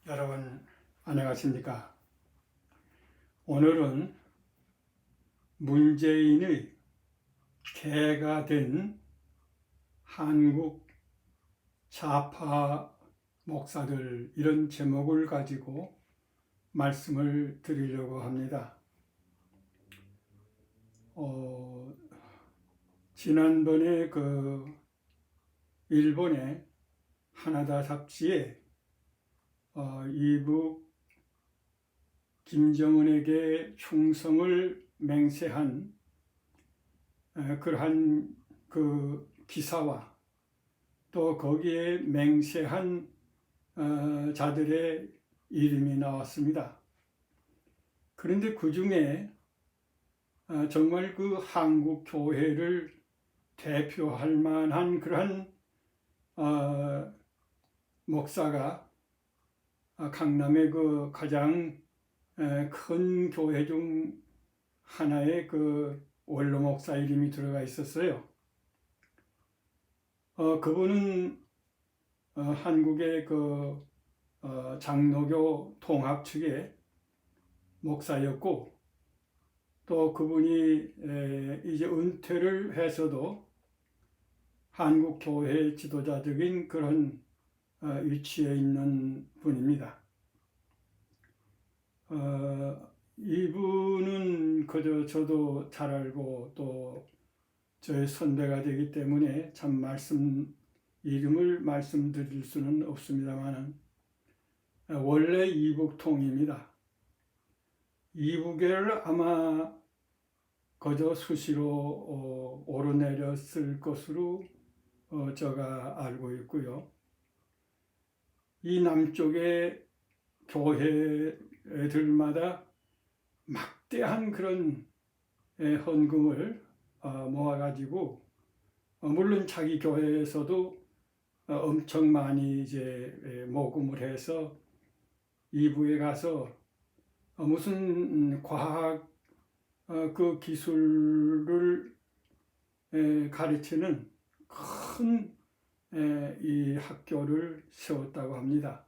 여러분 안녕하십니까? 오늘은 문재인의 개가 된 한국 좌파 목사들 이런 제목을 가지고 말씀을 드리려고 합니다. 지난번에 일본의 하나다 잡지에 이북 김정은에게 충성을 맹세한 그러한 그 기사와 또 거기에 맹세한 자들의 이름이 나왔습니다. 그런데 그 중에 정말 그 한국 교회를 대표할 만한 그러한 목사가 강남의 그 가장 큰 교회 중 하나의 그 원로 목사 이름이 들어가 있었어요. 그분은 한국의 장로교 통합 측의 목사였고, 또 그분이 이제 은퇴를 해서도 한국 교회 지도자적인 그런 위치에 있는 분입니다. 이분은 그저 저도 잘 알고 또 저의 선배가 되기 때문에 참 이름을 말씀드릴 수는 없습니다만 원래 이북통입니다. 이북을 아마 그저 수시로 오르내렸을 것으로 제가 알고 있고요. 이 남쪽의 교회들마다 막대한 그런 헌금을 모아가지고 물론 자기 교회에서도 엄청 많이 이제 모금을 해서 이북에 가서 무슨 과학 그 기술을 가르치는 큰 이 학교를 세웠다고 합니다.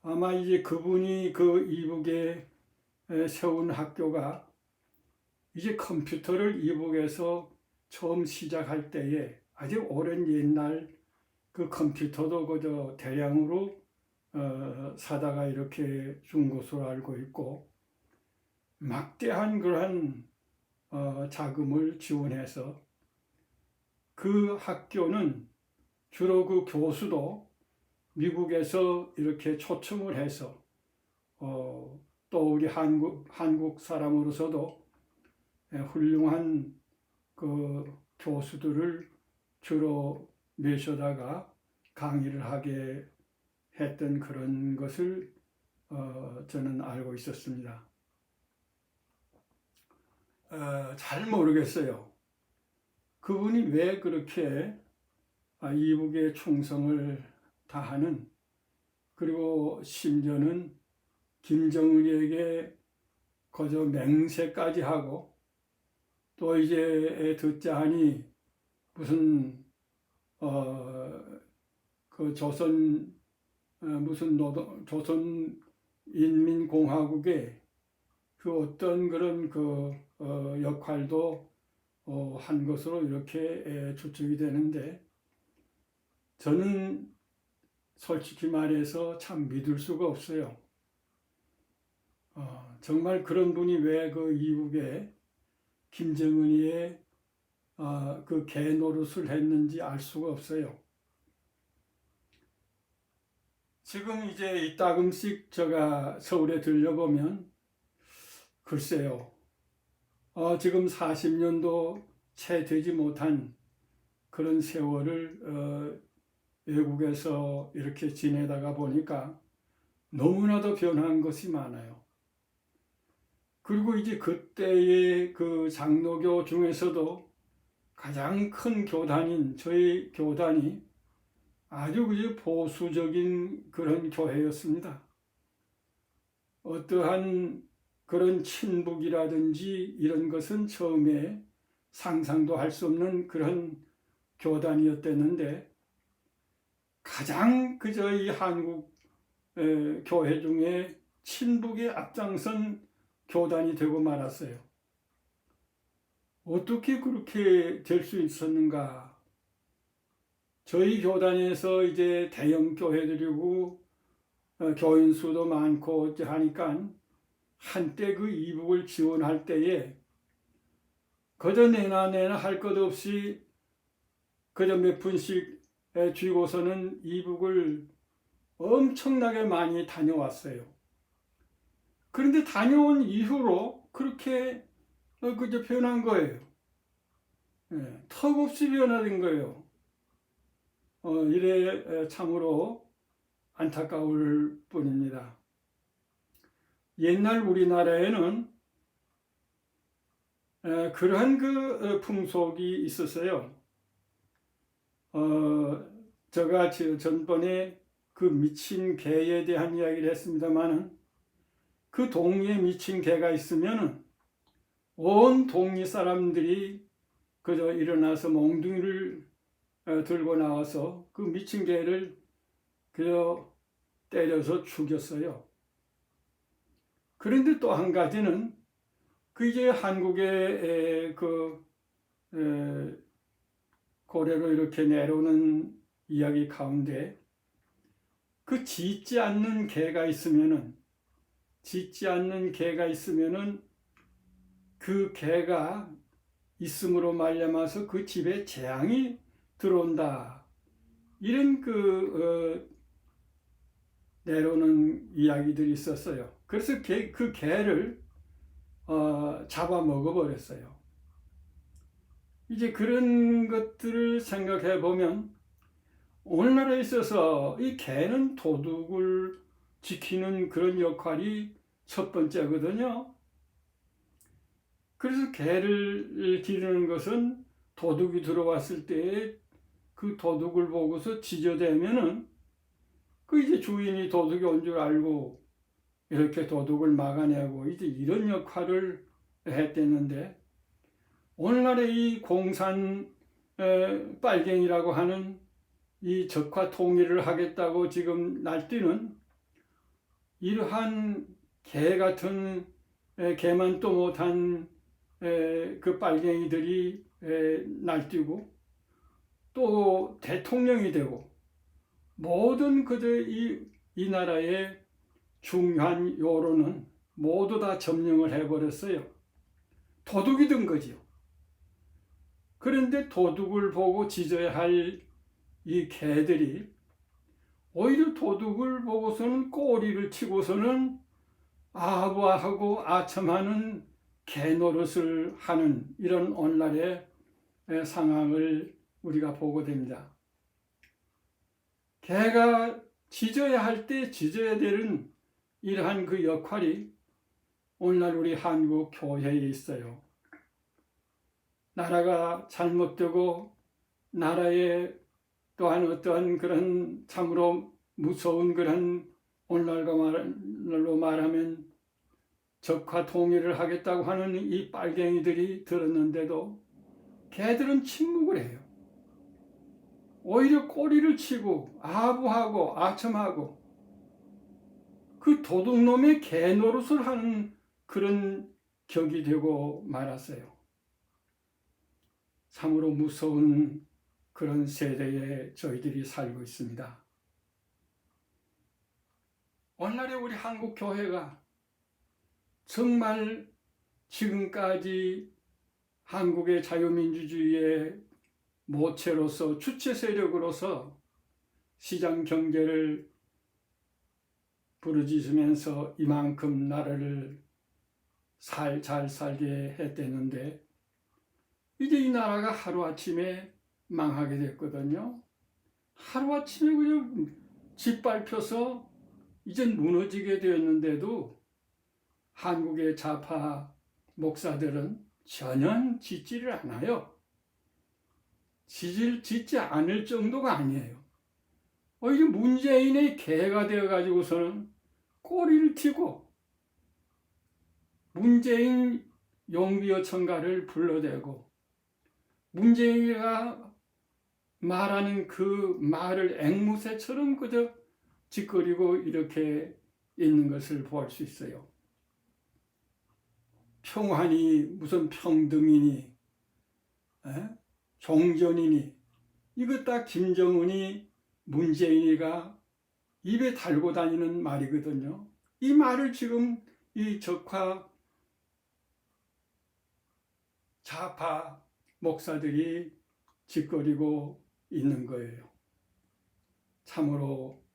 아마 이제 그분이 그 이북에 세운 학교가 이제 컴퓨터를 이북에서 처음 시작할 때에 아주 오랜 옛날 그 컴퓨터도 그저 대량으로 사다가 이렇게 준 것으로 알고 있고, 막대한 그러한 자금을 지원해서 그 학교는 주로 그 교수도 미국에서 이렇게 초청을 해서 또 우리 한국 사람으로서도 훌륭한 그 교수들을 주로 모셔다가 강의를 하게 했던 그런 것을 저는 알고 있었습니다. 잘 모르겠어요. 그분이 왜 그렇게 이북에 충성을 다하는, 그리고 심지어는 김정은에게 거저 맹세까지 하고, 또 이제 듣자 하니 무슨 그 조선인민공화국의 그 어떤 그런 역할도 한 것으로 이렇게 추측이 되는데, 저는 솔직히 말해서 참 믿을 수가 없어요. 정말 그런 분이 왜 그 이북에 김정은이의 그 개 노릇을 했는지 알 수가 없어요. 지금 이제 이따금씩 제가 서울에 들려보면 글쎄요, 지금 40년도 채 되지 못한 그런 세월을 외국에서 이렇게 지내다가 보니까 너무나도 변한 것이 많아요. 그리고 이제 그때의 그 장로교 중에서도 가장 큰 교단인 저희 교단이 아주 보수적인 그런 교회였습니다. 어떠한 그런 친북이라든지 이런 것은 처음에 상상도 할 수 없는 그런 교단이었댔는데, 가장 이 한국 교회 중에 친북에 앞장선 교단이 되고 말았어요. 어떻게 그렇게 될 수 있었는가? 저희 교단에서 이제 대형 교회들이고 교인 수도 많고 하니까 한때 그 이북을 지원할 때에 그저 내나 할 것 없이 그저 몇 푼씩 쥐고서는 이북을 엄청나게 많이 다녀왔어요. 그런데 다녀온 이후로 그렇게 그저 변한 거예요. 턱없이 변화된 거예요. 이래 참으로 안타까울 뿐입니다. 옛날 우리나라에는 그러한 그 풍속이 있었어요. 제가 전번에 그 미친 개에 대한 이야기를 했습니다만 그 동리에 미친 개가 있으면 온 동리 사람들이 그저 일어나서 몽둥이를 들고 나와서 그 미친 개를 그저 때려서 죽였어요. 그런데 또 한 가지는 그 이제 한국의 고래로 이렇게 내려오는 이야기 가운데 그 짖지 않는 개가 있으면은 그 개가 있음으로 말미암아서 그 집에 재앙이 들어온다. 이런 내려오는 이야기들이 있었어요. 그래서 그 개를 잡아 먹어버렸어요. 이제 그런 것들을 생각해 보면 오늘날에 있어서 이 개는 도둑을 지키는 그런 역할이 첫 번째거든요. 그래서 개를 기르는 것은 도둑이 들어왔을 때 그 도둑을 보고서 짖어대면은 그 이제 주인이 도둑이 온 줄 알고 이렇게 도둑을 막아내고 이제 이런 역할을 했댔는데 오늘날의 이 공산 빨갱이라고 하는 이 적화 통일을 하겠다고 지금 날뛰는 이러한 개 같은 개만 또 못한 그 빨갱이들이 날뛰고 또 대통령이 되고 모든 그저 이 나라의 중요한 요로는 모두 다 점령을 해버렸어요. 도둑이 된 거지요. 그런데 도둑을 보고 짖어야 할 이 개들이 오히려 도둑을 보고서는 꼬리를 치고서는 아부하고 아첨하는 개 노릇을 하는 이런 오늘날의 상황을 우리가 보게 됩니다. 개가 짖어야 할 때 짖어야 되는 이러한 그 역할이 오늘날 우리 한국 교회에 있어요. 나라가 잘못되고 나라에 또한 어떠한 그런 참으로 무서운 그런 오늘날로 말하면 적화 통일을 하겠다고 하는 이 빨갱이들이 들었는데도 개들은 침묵을 해요. 오히려 꼬리를 치고 아부하고 아첨하고 그 도둑놈의 개 노릇을 하는 그런 격이 되고 말았어요. 참으로 무서운 그런 세대에 저희들이 살고 있습니다. 오늘날의 우리 한국 교회가 정말 지금까지 한국의 자유민주주의의 모체로서 주체 세력으로서 시장 경제를 부르짖으면서 이만큼 나라를 잘 살게 했댔는데 이제 이 나라가 하루아침에 망하게 됐거든요. 하루아침에 그냥 짓밟혀서 이제 무너지게 되었는데도 한국의 좌파 목사들은 전혀 짖지를 않아요. 짖지 않을 정도가 아니에요. 이제 문재인의 개가 되어가지고서는 꼬리를 튀고 문재인 용비어천가를 불러대고 문재인이가 말하는 그 말을 앵무새처럼 그저 짓거리고 이렇게 있는 것을 볼 수 있어요. 평화니 무슨 평등이니 종전이니 이거 다 김정은이 문재인이가 입에 달고 다니는 말이거든요. 이 말을 지금 이 적화 좌파 목사들이 짓거리고 있는 거예요. 참으로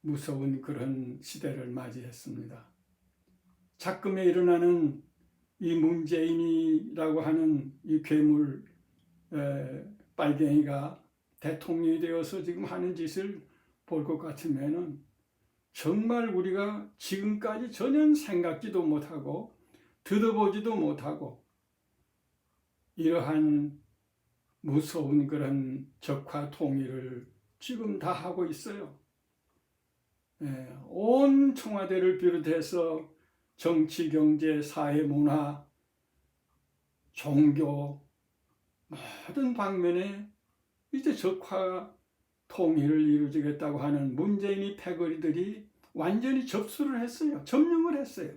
무서운 그런 시대를 맞이했습니다. 작금에 일어나는 이 문재인이라고 하는 이 괴물 빨갱이가 대통령이 되어서 지금 하는 짓을 볼 것 같으면은 정말 우리가 지금까지 전혀 생각지도 못하고 들어보지도 못하고 이러한 무서운 그런 적화 통일을 지금 다 하고 있어요. 온 청와대를 비롯해서 정치, 경제, 사회, 문화, 종교 모든 방면에 이제 적화 통일을 이루어지겠다고 하는 문재인이 패거리들이 완전히 접수를 했어요. 점령을 했어요.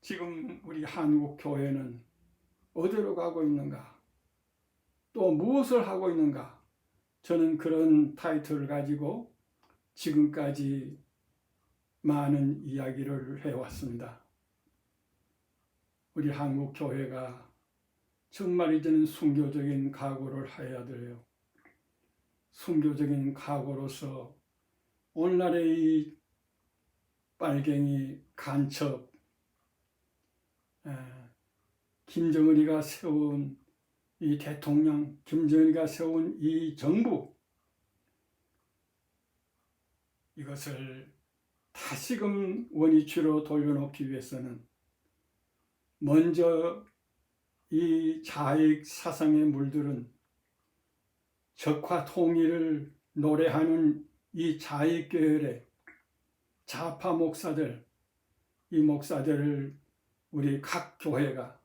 지금 우리 한국 교회는 어디로 가고 있는가? 또 무엇을 하고 있는가? 저는 그런 타이틀을 가지고 지금까지 많은 이야기를 해왔습니다. 우리 한국 교회가 정말 이제는 순교적인 각오를 해야 돼요. 순교적인 각오로서 오늘날의 이 빨갱이 간첩 김정은이가 세운 이 대통령, 김정은이가 세운 이 정부 이것을 다시금 원위치로 돌려놓기 위해서는 먼저 이 자익 사상에 물들은 적화 통일을 노래하는 이 자익 계열의 좌파 목사들, 이 목사들을 우리 각 교회가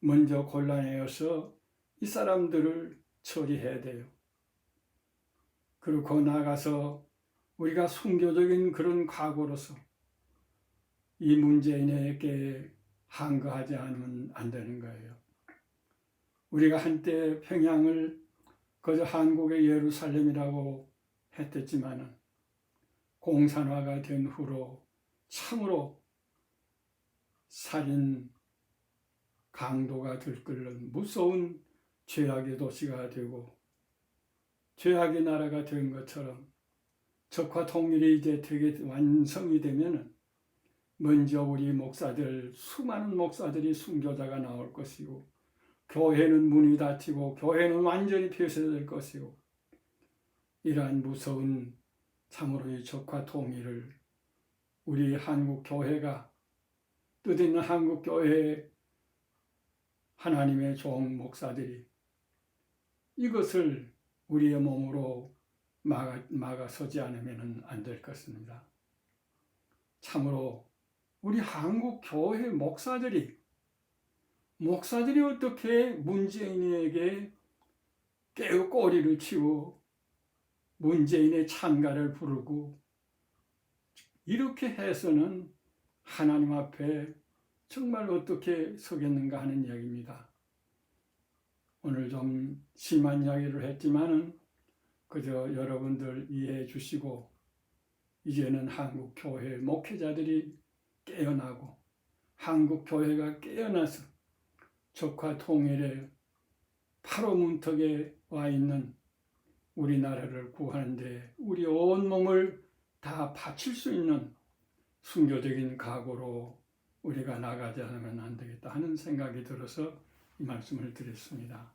먼저 골라내어서 이 사람들을 처리해야 돼요. 그리고 나가서 우리가 순교적인 그런 각오로서 이 문재인에게 항거하지 않으면 안 되는 거예요. 우리가 한때 평양을 그저 한국의 예루살렘이라고 했댔지만은 공산화가 된 후로 참으로 살인 강도가 들끓는 무서운 죄악의 도시가 되고 죄악의 나라가 된 것처럼 적화 통일이 이제 되게 완성이 되면은 먼저 우리 목사들, 수많은 목사들이 순교자가 나올 것이고 교회는 문이 닫히고 교회는 완전히 폐쇄될 것이고 이러한 무서운 참으로 이 적화 통일을 우리 한국 교회가 뜻있는 한국 교회의 하나님의 종 목사들이 이것을 우리의 몸으로 막아서지 않으면 안 될 것입니다. 참으로 우리 한국 교회 목사들이 어떻게 문재인에게 깨어 꼬리를 치고 문재인의 찬가를 부르고 이렇게 해서는 하나님 앞에 정말 어떻게 서겠는가 하는 이야기입니다. 오늘 좀 심한 이야기를 했지만은 그저 여러분들 이해해 주시고 이제는 한국 교회 목회자들이 깨어나고 한국 교회가 깨어나서 적화 통일의 바로 문턱에 와 있는 우리나라를 구하는데 우리 온몸을 다 바칠 수 있는 순교적인 각오로 우리가 나가지 않으면 안 되겠다 하는 생각이 들어서 이 말씀을 드렸습니다.